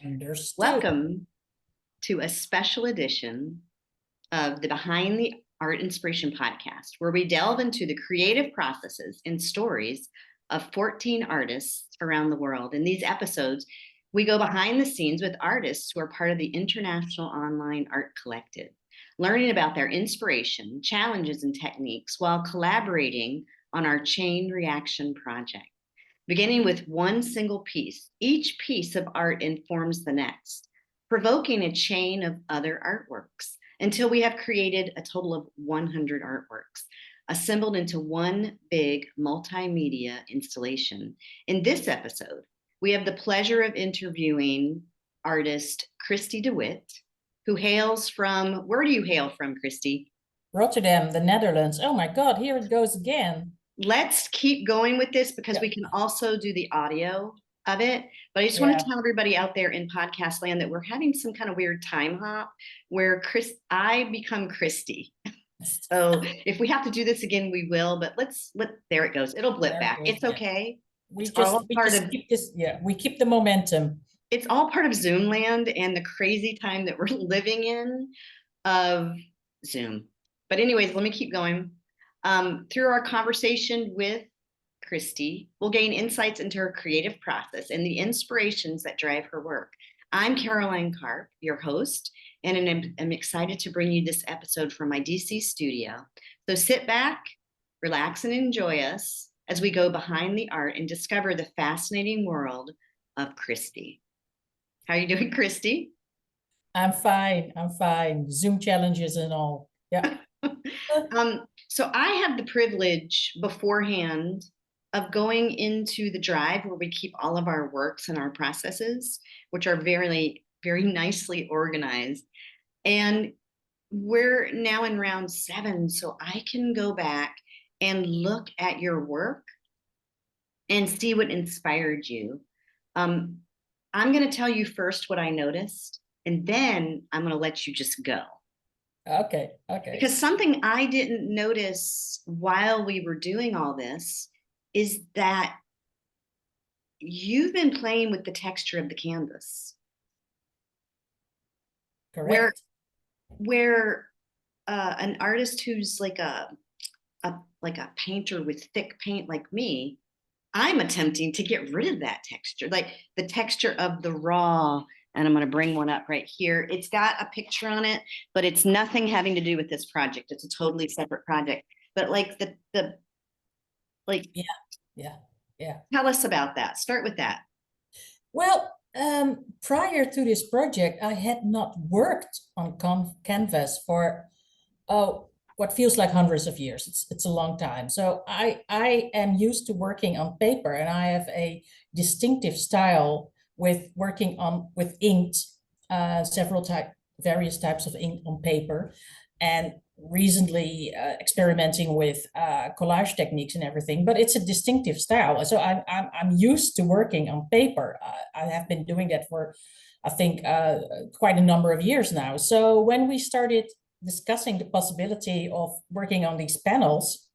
Understood. Welcome to a special edition of the Behind the Art Inspiration podcast, where we delve into the creative processes and stories of 14 artists around the world. In these episodes, we go behind the scenes with artists who are part of the International Online Art Collective, learning about their inspiration, challenges, and techniques while collaborating on our chain reaction project. Beginning with one single piece, each piece of art informs the next, provoking a chain of other artworks until we have created a total of 100 artworks, assembled into one big multimedia installation. In this episode, we have the pleasure of interviewing artist Christy de Witt, who hails from, where do you hail from, Christy? Rotterdam, the Netherlands. Oh my God, here it goes again. Let's keep going with this because we can also do the audio of it. But I just want to tell everybody out there in podcast land that we're having some kind of weird time hop where I become Christy. So if we have to do this again, we will. But there it goes. It'll blip back. It's okay. We keep this. Yeah, we keep the momentum. It's all part of Zoom land and the crazy time that we're living in of Zoom. But anyways, let me keep going. Through our conversation with Christy, we'll gain insights into her creative process and the inspirations that drive her work. I'm Caroline Karp, your host, and I'm excited to bring you this episode from my DC studio. So sit back, relax, and enjoy us as we go behind the art and discover the fascinating world of Christy. How are you doing, Christy? I'm fine. Zoom challenges and all. Yeah. So I have the privilege beforehand of going into the drive where we keep all of our works and our processes, which are very, very nicely organized. And we're now in round 7, so I can go back and look at your work and see what inspired you. I'm going to tell you first what I noticed, and then I'm going to let you just go. Okay. Because something I didn't notice while we were doing all this is that you've been playing with the texture of the canvas. Correct. Where an artist who's like a painter with thick paint like me, I'm attempting to get rid of that texture, like the texture of the raw. And I'm going to bring one up right here. It's got a picture on it, but it's nothing having to do with this project. It's a totally separate project. But like yeah. Tell us about that. Start with that. Well, prior to this project, I had not worked on canvas for what feels like hundreds of years. It's a long time. So I am used to working on paper, and I have a distinctive style with working with inked, various types of ink on paper, and recently experimenting with collage techniques and everything. But it's a distinctive style, so I'm used to working on paper. I have been doing that for, I think, quite a number of years now. So when we started discussing the possibility of working on these panels,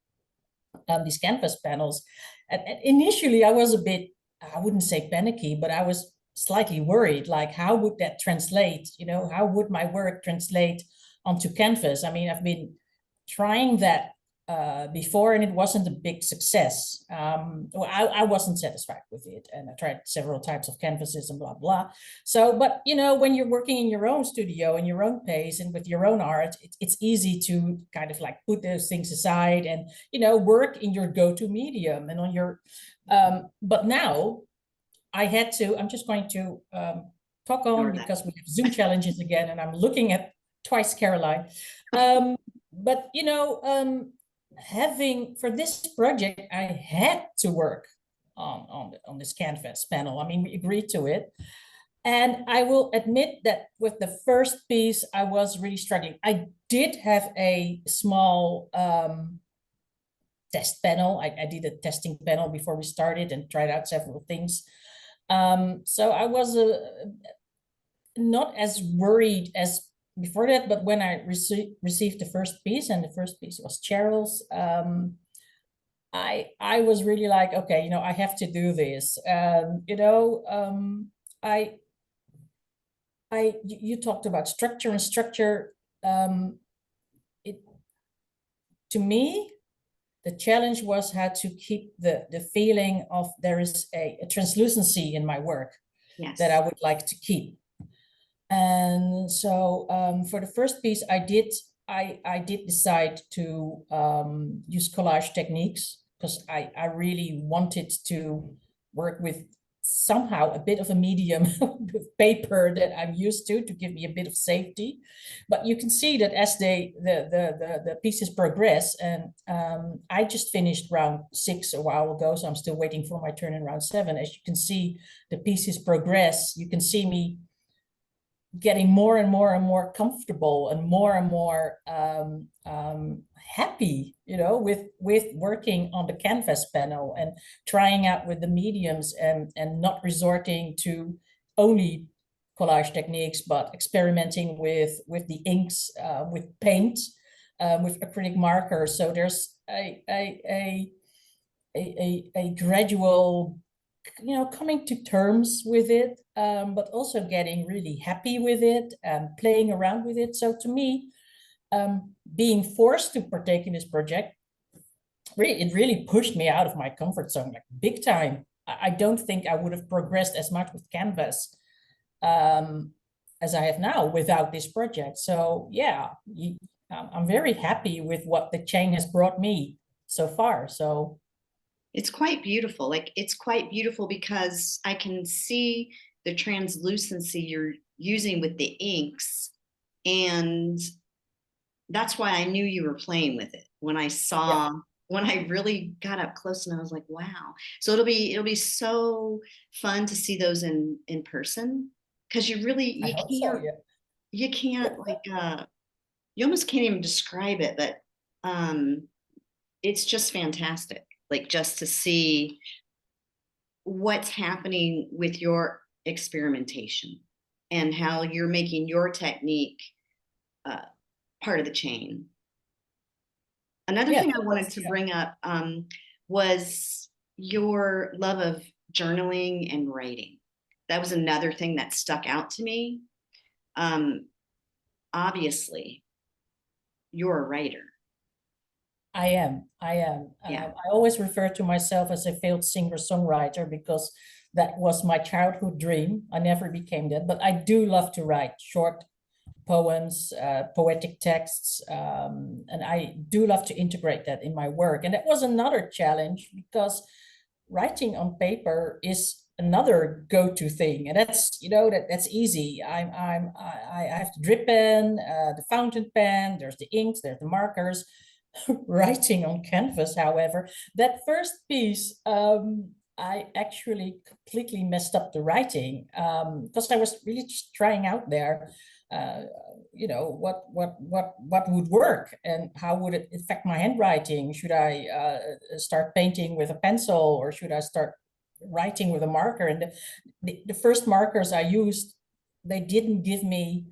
these canvas panels, and initially I was a bit, I wouldn't say panicky, but I was slightly worried, like how would that translate? How would my work translate onto canvas? I mean, I've been trying that before, and it wasn't a big success. I wasn't satisfied with it, and I tried several types of canvases and blah blah. So, but when you're working in your own studio, in your own pace, and with your own art, it's easy to kind of like put those things aside and work in your go-to medium and on your. But now I'm just going to talk on because we have Zoom challenges again, and I'm looking at twice Caroline. But having for this project, I had to work on this canvas panel. I mean, we agreed to it. And I will admit that with the first piece, I was really struggling. I did have a small test panel. I did a testing panel before we started and tried out several things. So I was not as worried as before that, but when I received the first piece, and the first piece was Cheryl's, I was really like, okay, I have to do this. I You talked about structure and structure. It to me, the challenge was how to keep the feeling of there is a translucency in my work that I Yes. would like to keep. And so for the first piece, I did decide to use collage techniques because I really wanted to work with somehow a bit of a medium with paper that I'm used to give me a bit of safety. But you can see that as the pieces progress, and I just finished round 6 a while ago, so I'm still waiting for my turn in round 7. As you can see, the pieces progress. You can see me getting more and more and more comfortable and more happy, with working on the canvas panel and trying out with the mediums and not resorting to only collage techniques, but experimenting with the inks, with paint, with acrylic markers. So there's a gradual, coming to terms with it, but also getting really happy with it and playing around with it. So to me, being forced to partake in this project, it really pushed me out of my comfort zone, like big time. I don't think I would have progressed as much with canvas as I have now without this project. So yeah, I'm very happy with what the chain has brought me so far. So It's quite beautiful. Like, it's quite beautiful because I can see the translucency you're using with the inks. And that's why I knew you were playing with it when I yeah, saw, when I really got up close, and I was like, wow. So it'll be so fun to see those in person, because I hope so. Yeah. you can't like you almost can't even describe it, but um it's just fantastic. Like, just to see what's happening with your experimentation and how you're making your technique uh, part of the chain. Another Yeah, thing I wanted to yeah. bring up was your love of journaling and writing. That was another thing that stuck out to me. Um, Obviously, you're a writer. I am. I am. Yeah. I always refer to myself as a failed singer-songwriter because that was my childhood dream. I never became that, but I do love to write short poems, poetic texts, and I do love to integrate that in my work. And that was another challenge because writing on paper is another go-to thing, and that's easy. I have the drip pen, the fountain pen. There's the inks, there's the markers. Writing on canvas, however, that first piece, I actually completely messed up the writing because I was really just trying out there, uh, what would work and how would it affect my handwriting. Should I start painting with a pencil or should I start writing with a marker? And the first markers I used, they didn't give me,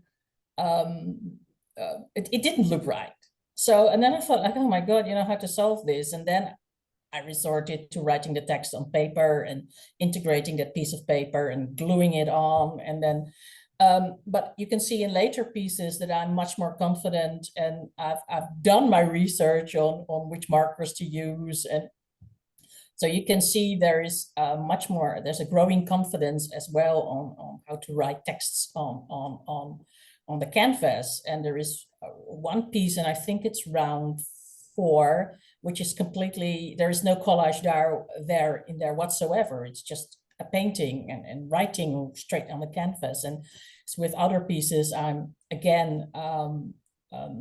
it didn't look right. So, and then I thought, like, oh my God, how to solve this. And then I resorted to writing the text on paper and integrating that piece of paper and gluing it on. And then, but you can see in later pieces that I'm much more confident and I've done my research on which markers to use. And so you can see there is there's a growing confidence as well on how to write texts on the canvas. And there is one piece, and I think it's round 4, which is completely, there is no collage there in there whatsoever. It's just a painting and writing straight on the canvas. And so with other pieces, I'm again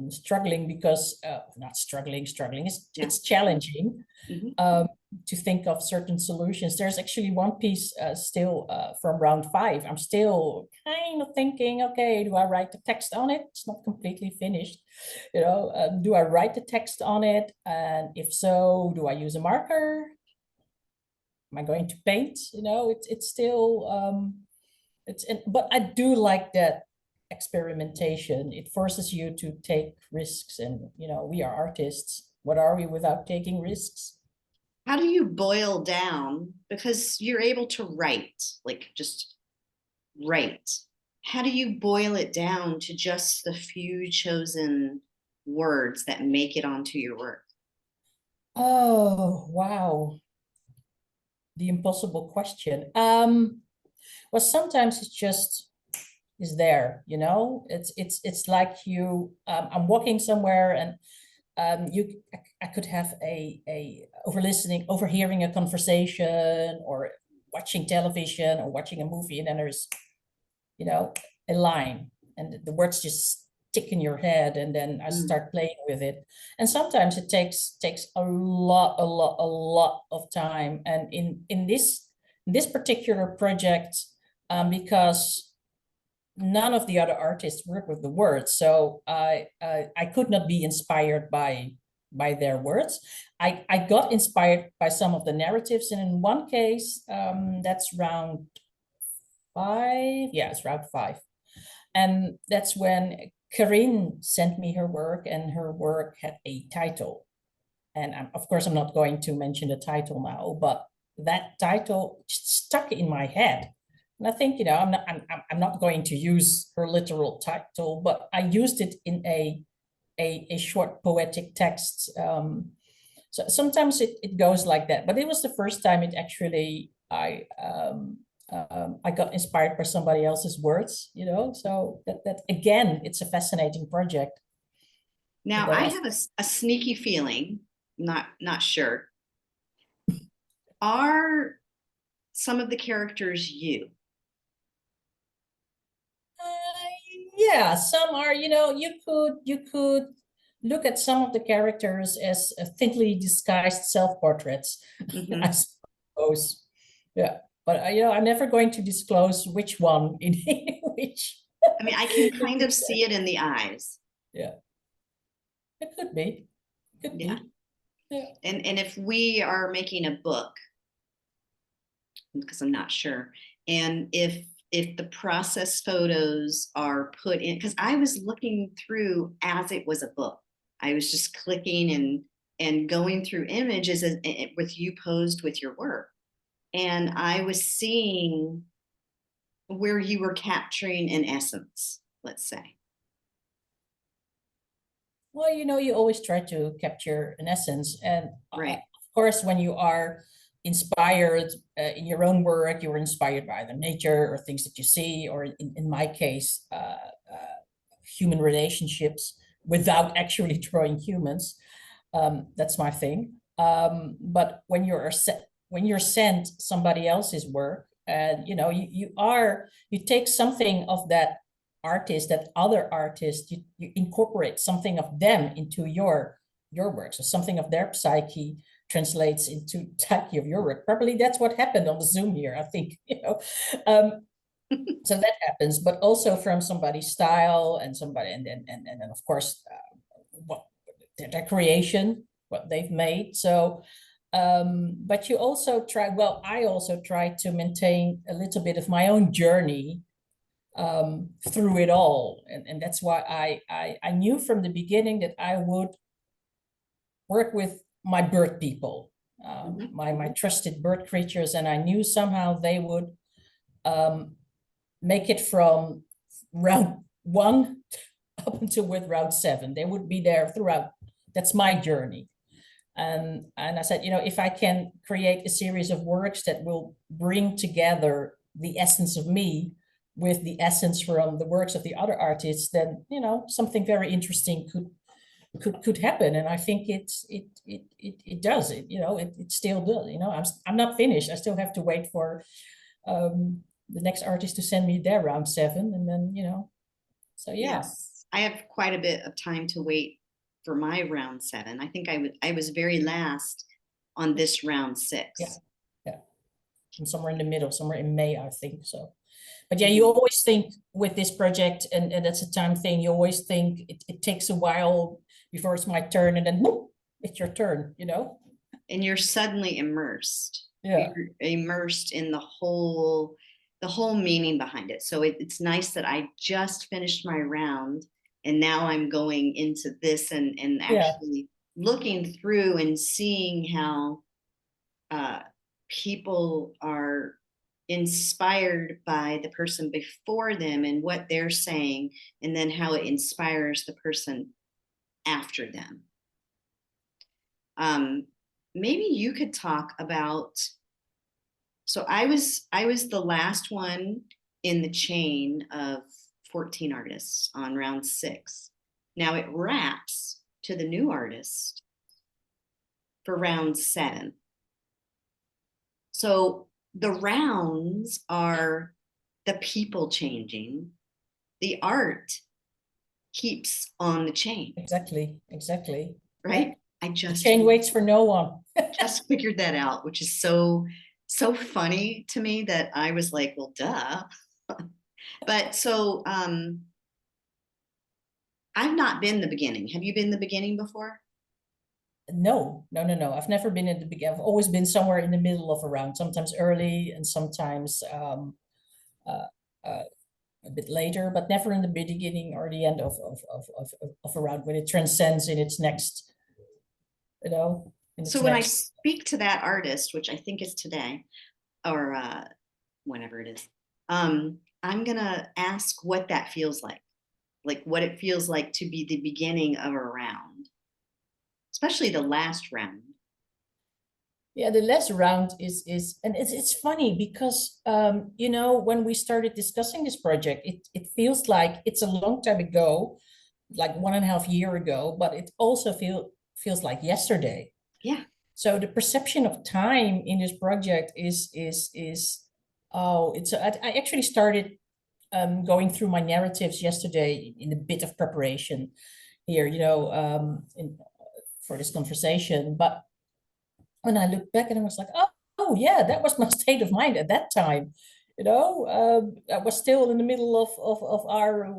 struggling because not struggling. Yeah. It's challenging Mhm. to think of certain solutions. There's actually one piece still from round 5. I'm still kind of thinking, okay, do I write the text on it? It's not completely finished. Do I write the text on it? And if so, do I use a marker? Am I going to paint? It's still but I do like that experimentation. It forces you to take risks, and we are artists. What are we without taking risks? How do you boil down, because you're able to write, like just write, how do you boil it down to just the few chosen words that make it onto your work? Oh, wow. The impossible question. Well, sometimes it's just is there, you know, it's like you, I'm walking somewhere and I could have a overhearing a conversation or watching television or watching a movie, and then there's, you know, a line and the words just stick in your head, and then I Mm. start playing with it. And sometimes it takes a lot of time. And in this particular project, because none of the other artists work with the words, so I could not be inspired by their words. I got inspired by some of the narratives, and in one case, that's round 5. Yeah, it's round 5. And that's when Corinne sent me her work, and her work had a title. And of course, I'm not going to mention the title now, but that title just stuck in my head. And I think, you know, I'm not going to use her literal title, but I used it in a short poetic text. So sometimes it goes like that. But it was the first time it actually I got inspired by somebody else's words, you know. So that again, it's a fascinating project. Now, That I I have a sneaky feeling, not sure. Are some of the characters you? Yeah, some are, you know, you could look at some of the characters as thinly disguised self-portraits, I Mhm. suppose. Yeah, but you know, I'm never going to disclose which one in which. I mean, I can kind of see it in the eyes. Yeah, it could be. Could Yeah. be. Yeah. And if we are making a book, because I'm not sure, and if the process photos are put in, because I was looking through as it was a book. I was just clicking and going through images with you posed with your work. And I was seeing where you were capturing an essence, let's say. Well, you know, you always try to capture an essence. And Right. of course, when you are inspired in your own work, you're inspired by the nature or things that you see, or in my case, human relationships without actually drawing humans. That's my thing. But when you're sent somebody else's work, and you know, you take something of that artist, that other artist, you incorporate something of them into your work. So something of their psyche translates into psyche of your work. Probably that's what happened on the Zoom here, I think, you know. So that happens, but also from somebody's style and somebody, and then of course, what their creation, what they've made. So but you also try, well, I also try to maintain a little bit of my own journey through it all. And that's why I knew from the beginning that I would work with my bird people, Mhm. my trusted bird creatures, and I knew somehow they would make it from round 1 up until with round 7. They would be there throughout. That's my journey. And I said, you know, if I can create a series of works that will bring together the essence of me with the essence from the works of the other artists, then you know, something very interesting could happen. And I think it does it, you know, it still does, you know. I'm not finished. I still have to wait for the next artist to send me their round 7, and then, you know, so yeah. Yes, I have quite a bit of time to wait for my round 7. I think I was very last on this round Yeah, 6. yeah. I'm somewhere in the middle, somewhere in May, I think so. But yeah, you Mhm. always think with this project, and that's a time thing, you always think it takes a while before it's my turn, and then whoop, it's your turn, you know? And you're suddenly immersed. Yeah. You're immersed in the whole meaning behind it. So it's nice that I just finished my round and now I'm going into this and Yeah. actually looking through and seeing how people are inspired by the person before them and what they're saying, and then how it inspires the person after them. Maybe you could talk about, so I was the last one in the chain of 14 artists on round 6. Now it wraps to the new artist for round 7. So the rounds are the people changing, the art keeps on the chain. Exactly, exactly. Right? Yeah. I The just chain waits for no one. just figured that out, which is so funny to me that I was like, well, duh. But so I've not been the beginning. Have you been the beginning before? No, no, no, no. I've never been at the beginning. I've always been somewhere in the middle of a round, sometimes early and sometimes uh, uh, a bit later, but never in the beginning or the end of a round when it transcends in its next, you know, in its So when I next. speak to that artist, which I think is today or whenever it is, I'm gonna ask what that feels like what it feels like to be the beginning of a round, especially the last round. Yeah, the last round is and it's funny because you know, when we started discussing this project, it feels like it's a long time ago, like 1.5 years ago, but it also feels like yesterday. Yeah. So the perception of time in this project is oh, I actually started going through my narratives yesterday in a bit of preparation here, you know, for this conversation. But when I look back and I was like, oh yeah, that was my state of mind at that time. You know, I was still in the middle of our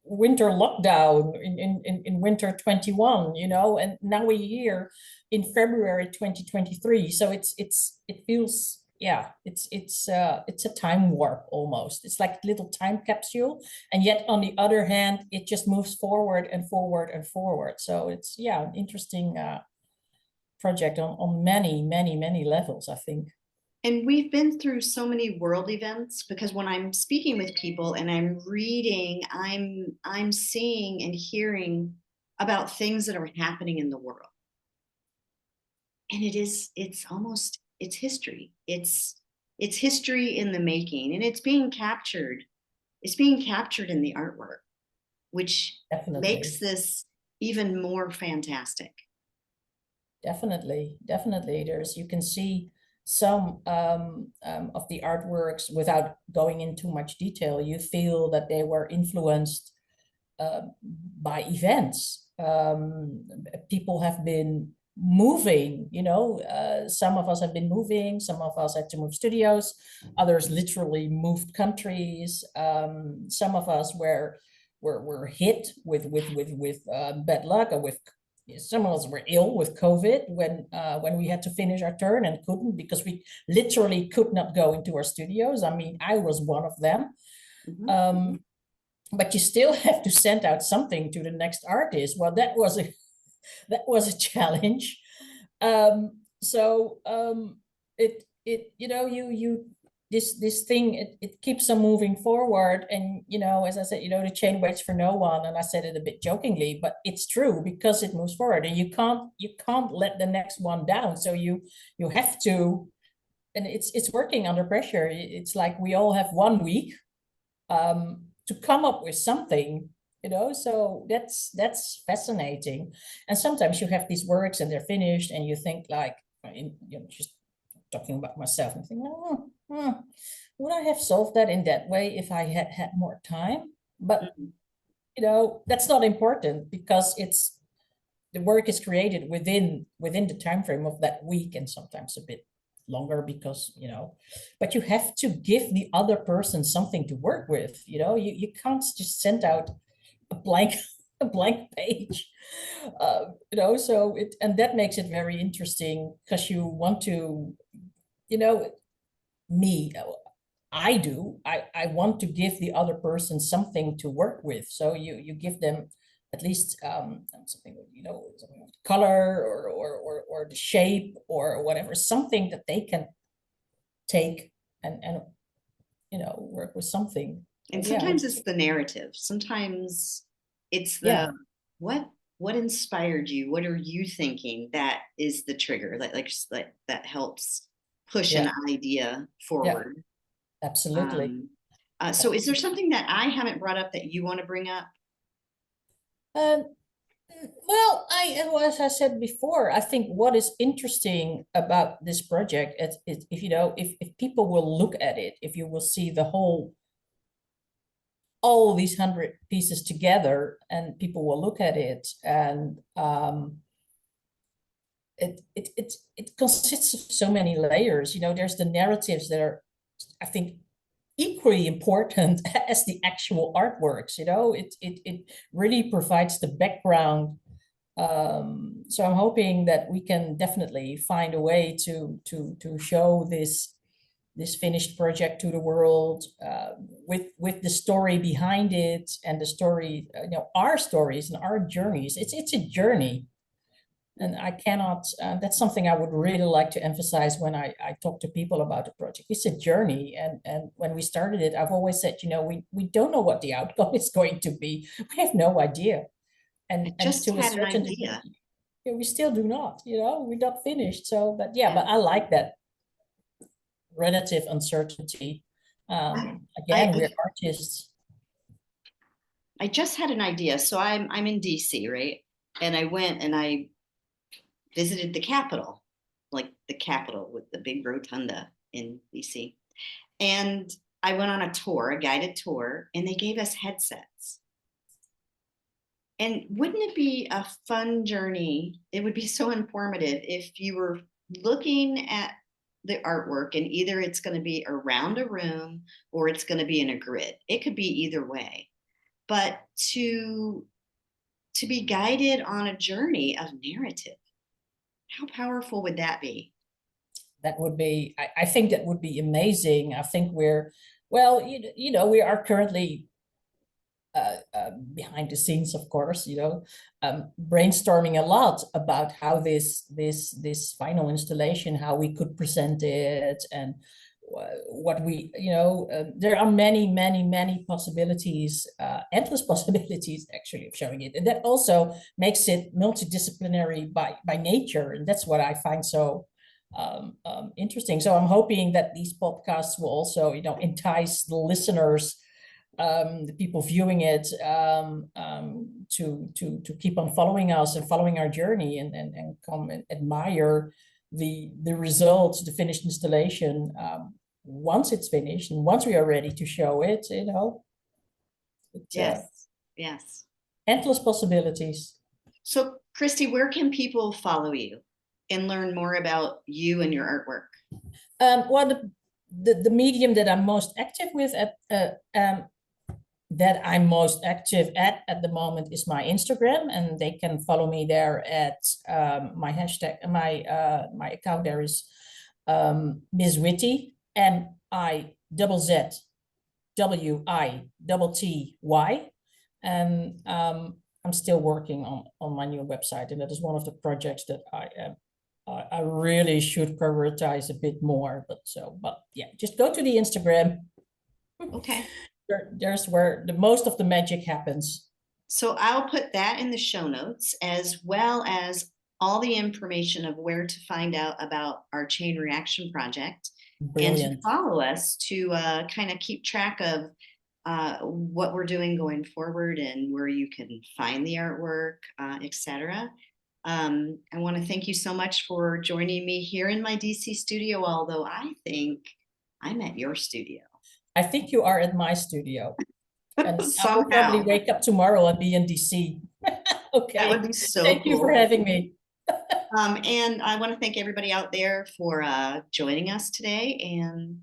winter lockdown in winter 21, you know, and now we're here in February 2023. So it feels, yeah, it's a time warp almost. It's like a little time capsule. And yet on the other hand, it just moves forward and forward and forward. So it's, yeah, an interesting project on many levels, I think. And we've been through so many world events because when I'm speaking with people and I'm reading, I'm seeing and hearing about things that are happening in the world. And it's almost it's history. It's history in the making, and it's being captured. It's being captured in the artwork, which Definitely, makes this even more fantastic. definitely. There's, you can see some of the artworks without going into much detail. You feel that they were influenced uh, by events. People have been moving, you know, some of us have been moving, some of us had to move studios, others literally moved countries. Some of us were hit with bad luck, or with, some of us were ill with COVID when we had to finish our turn and couldn't, because we literally could not go into our studios. I mean, I was one of them. Mhm. But you still have to send out something to the next artist. Well, that was a challenge. It, you know, you this thing, it keeps on moving forward. And you know, as I said, you know, the chain waits for no one, and I said it a bit jokingly, but it's true, because it moves forward and you can't let the next one down. So you have to, and it's working under pressure. It's like we all have 1 week to come up with something, you know. So that's fascinating. And sometimes you have these works and they're finished and you think like, you know, just talking about myself, and think, would I have solved that in that way if I had had more time? But Mhm. you know, that's not important, because it's, the work is created within the time frame of that week, and sometimes a bit longer, because you know, but you have to give the other person something to work with. You know, you can't just send out a blank a blank page. You know, so it, and that makes it very interesting, because you want to, you know, me, I want to give the other person something to work with. So you give them at least something, you know, something with color, or the shape or whatever, something that they can take and work with something. And Yeah, sometimes it's the narrative. Sometimes it's yeah, the what inspired you? What are you thinking? That is the trigger, like that helps push an yeah, idea yeah, forward. absolutely. Um, so is there something that I haven't brought up that you want to bring up? Um, well, as I said before, I think what is interesting about this project is if if people will look at it, if you will see the whole all these 100 pieces together, and people will look at it, and it consists of so many layers. There's the narratives that are, I think, equally important as the actual artworks. It really provides the background. So I'm hoping that we can definitely find a way to show this finished project to the world, with the story behind it, and the story, our stories and our journeys. It's a journey, and I cannot. That's something I would really like to emphasize when I talk to people about the project. It's a journey, and when we started it, I've always said, we don't know what the outcome is going to be. We have no idea, I and just to a had an certain idea. degree, we still do not. We're not finished. So, but yeah, but I like that relative uncertainty. I, Again, we're artists. I just had an idea. So I'm in DC, right? And I went and I visited the Capitol, like the Capitol with the big rotunda in DC. And I went on a tour, a guided tour, and they gave us headsets. And wouldn't it be a fun journey? It would be so informative if you were looking at the artwork, and either it's going to be around a room or it's going to be in a grid. It could be either way. But to be guided on a journey of narrative, how powerful would that be? That would be, I think that would be amazing. I think well, we are currently behind the scenes, of course, brainstorming a lot about how this final installation, how we could present it, and what there are many, many, many possibilities, endless possibilities actually of showing it, and that also makes it multidisciplinary by nature, and that's what I find so interesting. So I'm hoping that these podcasts will also entice the listeners, the people viewing it, to keep on following us and following our journey, and come and admire the results, the finished installation, once it's finished and once we are ready to show it. It's Yes, yes. endless possibilities. So, Christy, where can people follow you and learn more about you and your artwork? Well, the medium that I'm most active with that I'm most active at the moment is my Instagram, and they can follow me there at my hashtag. My account there is Ms. Witty, MIZZWITTY, and I'm still working on my new website, and that is one of the projects that I really should prioritize a bit more. But yeah, just go to the Instagram. Okay. There's where the most of the magic happens. So I'll put that in the show notes, as well as all the information of where to find out about our chain reaction project, and to Brilliant. follow us to kind of keep track of what we're doing going forward, and where you can find the artwork, etc. I want to thank you so much for joining me here in my DC studio, although I think I'm at your studio. I think you are at my studio, and I will probably Somehow. wake up tomorrow and be in DC. That would Okay. be so Thank you for cool. having me. And I want to thank everybody out there for joining us today. And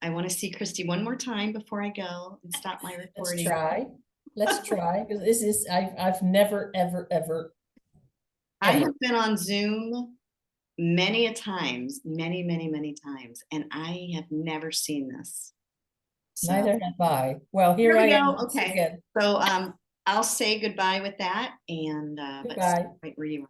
I want to see Christy one more time before I go and stop my Let's recording. try. Let's try, because this is I've never I ever. have been on Zoom many a times, many times, and I have never seen this. So Neither have I. Well, here here we I am go. once Okay. again. So I'll say goodbye with that, and but Goodbye. right where you are.